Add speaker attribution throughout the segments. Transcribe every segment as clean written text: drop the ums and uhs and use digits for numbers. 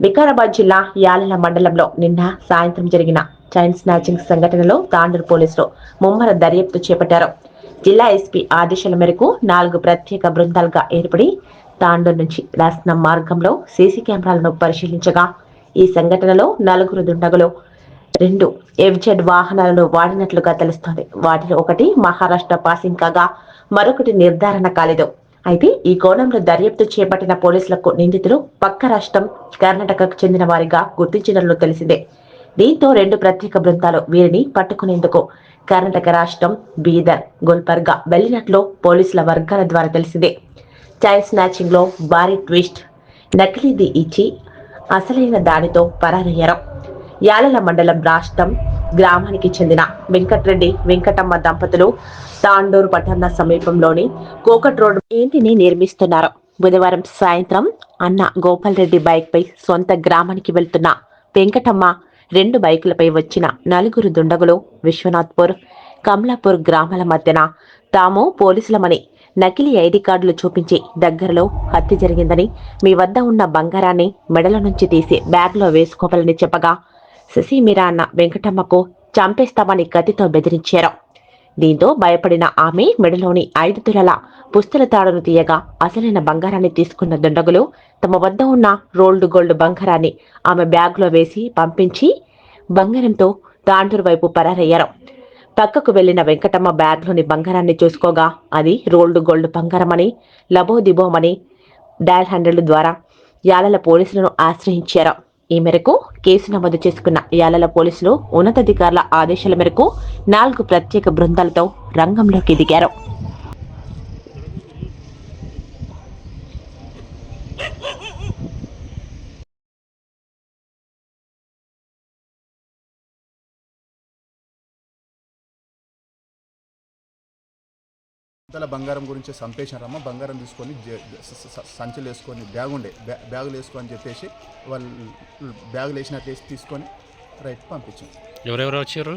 Speaker 1: వికారాబాద్ జిల్లా యాలల మండలంలో నిన్న సాయంత్రం జరిగిన చైన్ స్నాచింగ్ సంఘటనలో తాండూరు పోలీసులు ముమ్మర దర్యాప్తు చేపట్టారు. జిల్లా ఎస్పీ ఆదేశాల మేరకు 4 ప్రత్యేక బృందాలుగా ఏర్పడి తాండూరు నుంచి రాసిన మార్గంలో సీసీ కెమెరాలను పరిశీలించగా ఈ సంఘటనలో 4 దుండగులు 2 ఎఫ్జెడ్ వాహనాలను వాడినట్లుగా తెలుస్తోంది. వాటిలో ఒకటి మహారాష్ట్ర పాసింగ్ కాగా మరొకటి నిర్ధారణ కాలేదు. అయితే ఈ కోణంలో దర్యాప్తు చేపట్టిన పోలీసులకు నిందితులు పక్క రాష్ట్రం కర్ణాటకకు చెందిన వారిగా గుర్తించినట్లు తెలిసిందే. దీంతో 2 ప్రత్యేక బృందాలు వీరిని పట్టుకునేందుకు కర్ణాటక రాష్ట్రం బీదర్, గుల్బర్గా వెళ్లినట్లు పోలీసుల వర్గాల ద్వారా తెలిసిందే. చైన్ స్నాచింగ్ లో భారీ ట్విస్ట్, నకిలీది ఇచ్చి అసలైన దానితో పరారయ్యారు. యాలల మండలం రాష్ట్రం గ్రామానికి చెందిన వెంకట్రెడ్డి, వెంకటమ్మ దంపతులు తాండూరు పట్టణ సమీపంలోని కోకట్ రోడ్ ఇంటిని నిర్మిస్తున్నారు. బుధవారం సాయంత్రం అన్న గోపాల్ రెడ్డి బైక్ పై సొంత గ్రామానికి వెళ్తున్న వెంకటమ్మ 2 బైకులపై వచ్చిన 4 దుండగులు విశ్వనాథ్పూర్, కమలాపూర్ గ్రామాల మధ్యన తాము పోలీసులమని నకిలీ ఐడి కార్డులు చూపించి దగ్గరలో హత్య జరిగిందని, మీ వద్ద ఉన్న బంగారాన్ని మెడల నుంచి తీసి బ్యాగ్లో వేసుకోవాలని చెప్పగా శశిమీరా అన్న వెంకటమ్మకు చంపేస్తామని కత్తితో బెదిరించారు. దీంతో భయపడిన ఆమె మెడలోని 5 తులాల పుస్తల తాడును తీయగా అసలైన బంగారాన్ని తీసుకున్న దుండగులు తమ వద్ద ఉన్న రోల్డ్ గోల్డ్ బంగారాన్ని ఆమె బ్యాగ్లో వేసి పంపించి బంగారంతో తాండూరు వైపు పరారయ్యారు. పక్కకు వెళ్లిన వెంకటమ్మ బ్యాగ్లోని బంగారాన్ని చూసుకోగా అది రోల్డ్ గోల్డ్ బంగారమని లబోదిబోమని డయల్ హ్యాండిల్ ద్వారా యాలల పోలీసులను ఆశ్రయించారు. ఈ మేరకు కేసు నమోదు చేసుకున్న యాలల పోలీసులు ఉన్నతాధికారుల ఆదేశాల మేరకు 4 ప్రత్యేక బృందాలతో రంగంలోకి దిగారు.
Speaker 2: బంగారం గురించి సంపేశారమ్మ. బంగారం తీసుకొని సంచులు వేసుకొని బ్యాగులు వేసుకొని చెప్పేసి వాళ్ళు బ్యాగులు వేసినట్టు వేసి తీసుకొని రైట్ పంపించాం.
Speaker 3: ఎవరెవరు వచ్చారు?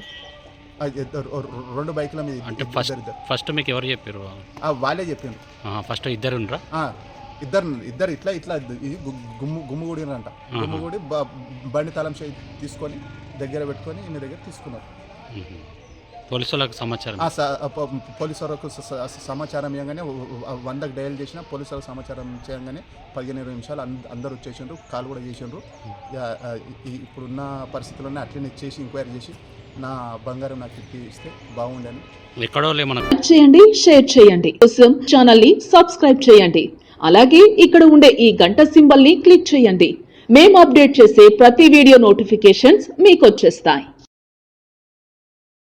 Speaker 2: 2 బైకుల మీద.
Speaker 3: అంటే ఫస్ట్ మీకు ఎవరు చెప్పారు?
Speaker 2: వాళ్ళే చెప్పారు.
Speaker 3: ఫస్ట్ ఇద్దరు
Speaker 2: ఇద్దరు ఇట్లా గుమ్ముగూడినంట. గుమ్ముగూడి బండి తాళం తీసుకొని దగ్గర పెట్టుకొని ఇన్ని దగ్గర తీసుకున్నారు.
Speaker 3: పోలీసులకు సమాచారం
Speaker 2: పోలీసులకు సమాచారం ఇవ్వగానే 100కి డయల్ చేసిన పోలీసులకు సమాచారం చేయగానే 15-20 నిమిషాలు అందరూ వచ్చేసిండ్రు. కాల్ కూడా చేసిండ్రు. ఇప్పుడున్న పరిస్థితుల్లోనే అట్లనే చేసి ఎంక్వైరీ చేసి నా బంగారం నాకు ఇస్తే బాగుండని.
Speaker 3: ఎక్కడో
Speaker 4: చేయండి, షేర్ చేయండి, కోసం ఛానల్ ని సబ్స్క్రైబ్ చేయండి. అలాగే ఇక్కడ ఉండే ఈ గంట సింబల్ ని క్లిక్ చేయండి. మేము అప్డేట్ చేసే ప్రతి వీడియో నోటిఫికేషన్స్ మీకు వచ్చేస్తాయి.